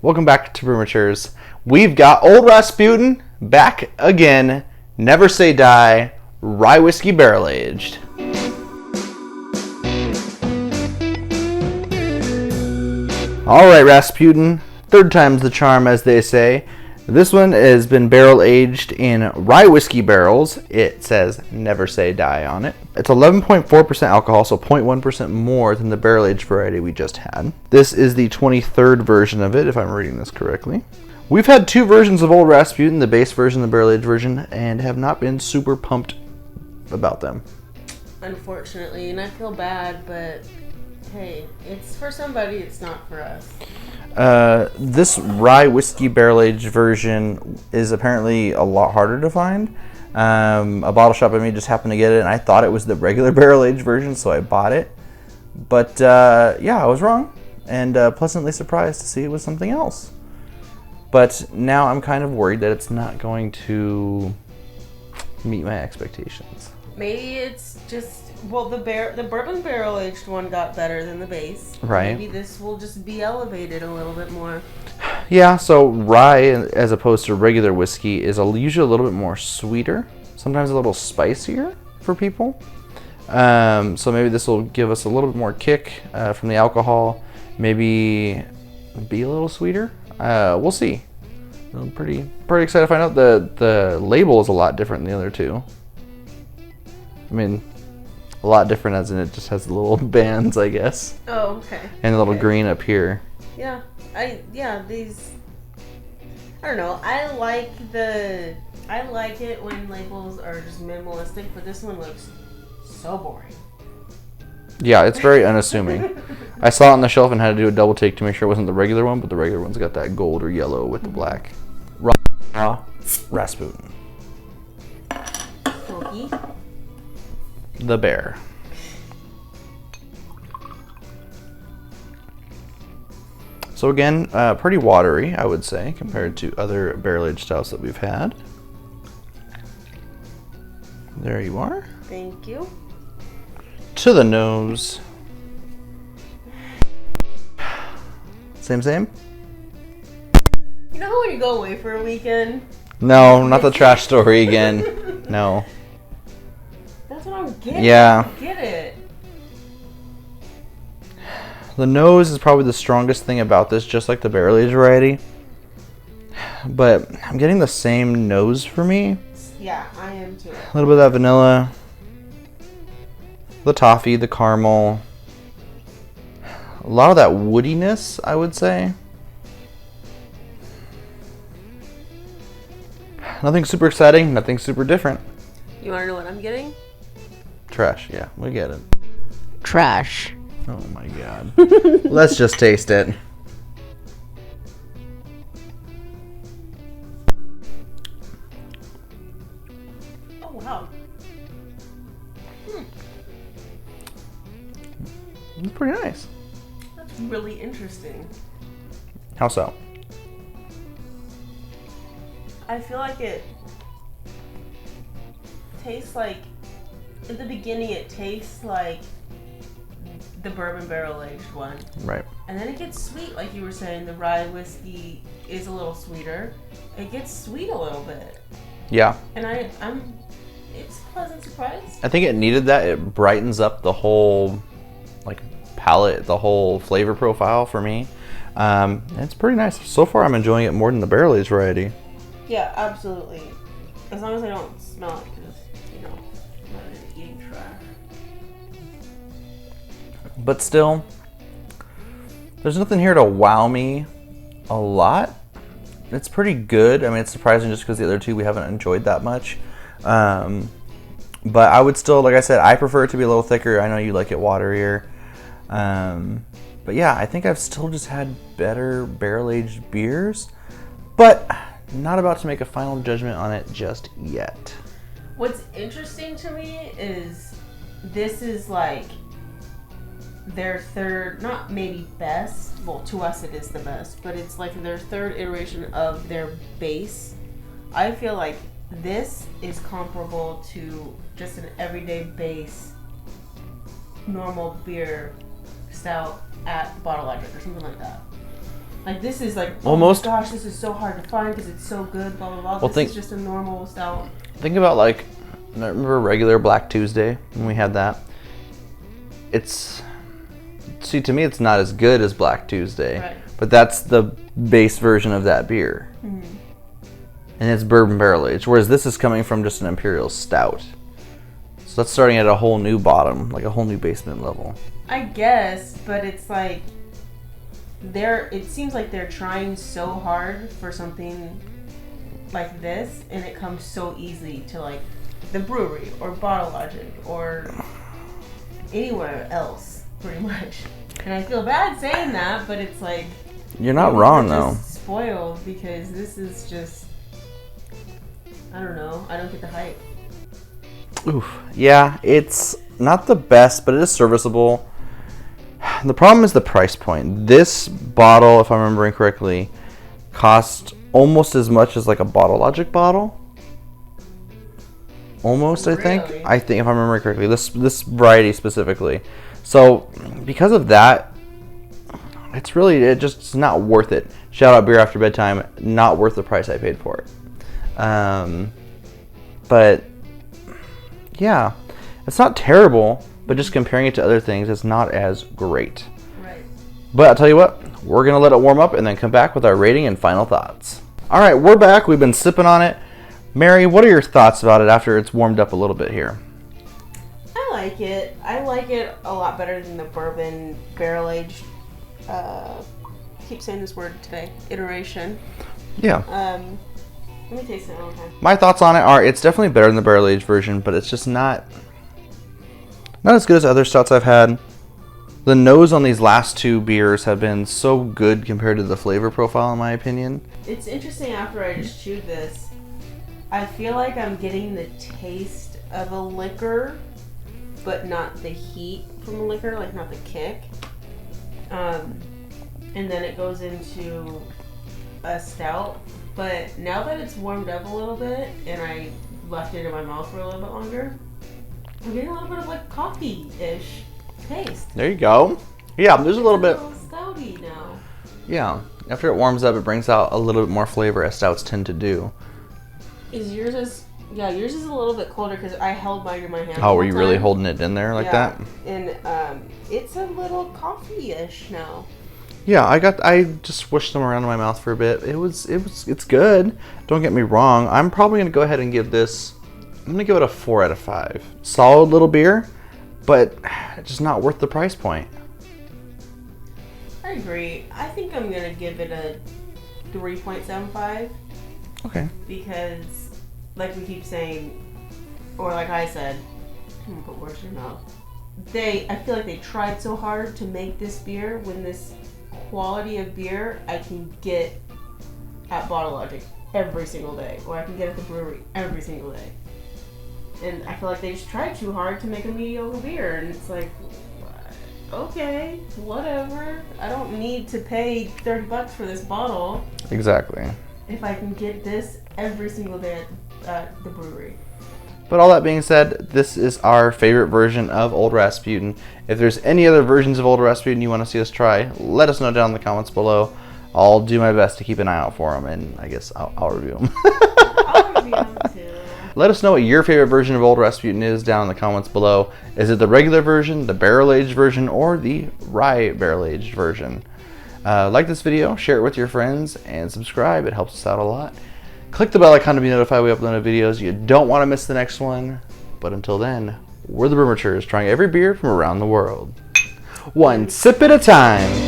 Welcome back to Prematures. We've got Old Rasputin back again. Never Say Die, rye whiskey barrel aged. All right, Rasputin. Third time's the charm, as they say. This one has been barrel aged in rye whiskey barrels. It says Never Say Die on it. It's 11.4% alcohol, so 0.1% more than the barrel aged variety we just had. This is the 23rd version of it, if I'm reading this correctly. We've had two versions of Old Rasputin, the base version and the barrel aged version, and have not been super pumped about them. Unfortunately, and I feel bad, but hey, it's for somebody, it's not for us. This rye whiskey barrel aged version is apparently a lot harder to find. A bottle shop I just happened to get it, and I thought it was the regular barrel aged version, so I bought it. But yeah, I was wrong, and pleasantly surprised to see it was something else. But now I'm kind of worried that it's not going to meet my expectations. Maybe it's just, well, the bourbon barrel aged one got better than the base. Right. Maybe this will just be elevated a little bit more. Yeah, so rye, as opposed to regular whiskey, is usually a little bit more sweeter, sometimes a little spicier for people. So maybe this will give us a little bit more kick from the alcohol, maybe be a little sweeter. We'll see. I'm pretty excited to find out. The label is a lot different than the other two. I mean, a lot different as in it just has the little bands, I guess. Oh, okay. And a little green up here. Yeah, these, I don't know. I like it when labels are just minimalistic, but this one looks so boring. Yeah, it's very unassuming. I saw it on the shelf and had to do a double take to make sure it wasn't the regular one, but the regular one's got that gold or yellow with the black. Raw Rasputin. Smoky. The bear. So again, pretty watery, I would say, compared to other barrel-aged stouts that we've had. There you are. Thank you. To the nose. Same? You know when you go away for a weekend? No, not the trash story again. No. That's what I'm getting. Yeah. I get it. The nose is probably the strongest thing about this, just like the barrel aged variety. But I'm getting the same nose for me. Yeah, I am too. A little bit of that vanilla, the toffee, the caramel, a lot of that woodiness, I would say. Nothing super exciting, nothing super different. You want to know what I'm getting? Trash, yeah, we get it. Trash. Oh my god. Let's just taste it. Oh, wow. It's pretty nice. That's really interesting. How so? I feel like it tastes like, at the beginning it tastes like the bourbon barrel aged one. Right. And then it gets sweet, like you were saying, the rye whiskey is a little sweeter. It gets sweet a little bit. Yeah. And it's a pleasant surprise. I think it needed that. It brightens up the whole palate, the whole flavor profile for me. It's pretty nice. So far I'm enjoying it more than the barrel aged variety. Yeah, absolutely. As long as I don't smell it, because, I'm not into eating trash. But still, there's nothing here to wow me a lot. It's pretty good. I mean, it's surprising just because the other two we haven't enjoyed that much. But I would still, like I said, I prefer it to be a little thicker. I know you like it waterier. But yeah, I think I've still just had better barrel-aged beers. But not about to make a final judgment on it just yet. What's interesting to me is this is like their third, not maybe best, well, to us it is the best, but it's like their third iteration of their base. I feel like this is comparable to just an everyday base normal beer stout at Bottle Logic or something like that. Like this is like, oh almost. my gosh, this is so hard to find because it's so good. Blah blah blah. Well, This is just a normal stout. Think about like, I remember regular Black Tuesday when we had that. See, to me, it's not as good as Black Tuesday, Right. but that's the base version of that beer. Mm-hmm. And it's bourbon barrel aged, whereas this is coming from just an imperial stout. So that's starting at a whole new bottom, like a whole new basement level. I guess, but it's like it seems like they're trying so hard for something like this, and it comes so easy to like the brewery or Bottle Logic or anywhere else, pretty much. And I feel bad saying that, but it's like You're not wrong we're though. just spoiled because this is just, I don't know. I don't get the hype. Oof. Yeah, it's not the best, but it is serviceable. The problem is the price point. This bottle, if I'm remembering correctly, cost almost as much as like a Bottle Logic bottle. Almost, I think. Really? I think if I remember correctly, this variety specifically. So because of that, it's just not worth it. Shout out Beer After Bedtime, not worth the price I paid for it. But yeah, it's not terrible, but just comparing it to other things, it's not as great. Right. But I'll tell you what, we're going to let it warm up and then come back with our rating and final thoughts. All right, we're back. We've been sipping on it. Mary, what are your thoughts about it after it's warmed up a little bit here? I like it. I like it a lot better than the bourbon barrel aged. Keep saying this word today. Iteration. Yeah. Let me taste it one time. My thoughts on it are it's definitely better than the barrel aged version, but it's just not as good as other stouts I've had. The nose on these last two beers have been so good compared to the flavor profile, in my opinion. It's interesting after I just chewed this. I feel like I'm getting the taste of a liquor, but not the heat from a liquor, like not the kick. And then it goes into a stout. But now that it's warmed up a little bit and I left it in my mouth for a little bit longer, I'm getting a little bit of like coffee-ish taste. There you go. Yeah, there's a little bit. It's a little stouty now. Yeah, after it warms up, it brings out a little bit more flavor, as stouts tend to do. Yours is a little bit colder because I held mine in my hand. Oh, were you really holding it in there like that? And it's a little coffee-ish now. Yeah, I just swished them around in my mouth for a bit. It's good. Don't get me wrong. I'm probably gonna go ahead and give this. I'm gonna give it a 4 out of 5. Solid little beer, but just not worth the price point. I agree. I think I'm gonna give it a 3.75. Okay. Because, like we keep saying, or like I said, I'm gonna put words in your mouth. I feel like they tried so hard to make this beer when this quality of beer I can get at Bottle Logic every single day, or I can get at the brewery every single day. And I feel like they just tried too hard to make a mediocre beer, and it's like, okay, whatever. I don't need to pay $30 for this bottle Exactly. if I can get this every single day at the brewery. But all that being said, this is our favorite version of Old Rasputin. If there's any other versions of Old Rasputin you want to see us try, let us know down in the comments below. I'll do my best to keep an eye out for them, and I guess I'll review them. I'll review them too. Let us know what your favorite version of Old Rasputin is down in the comments below. Is it the regular version, the barrel-aged version, or the rye barrel-aged version? Like this video, share it with your friends, and subscribe. It helps us out a lot. Click the bell icon to be notified when we upload videos. You don't want to miss the next one. But until then, we're the Brewmatures, trying every beer from around the world. One sip at a time.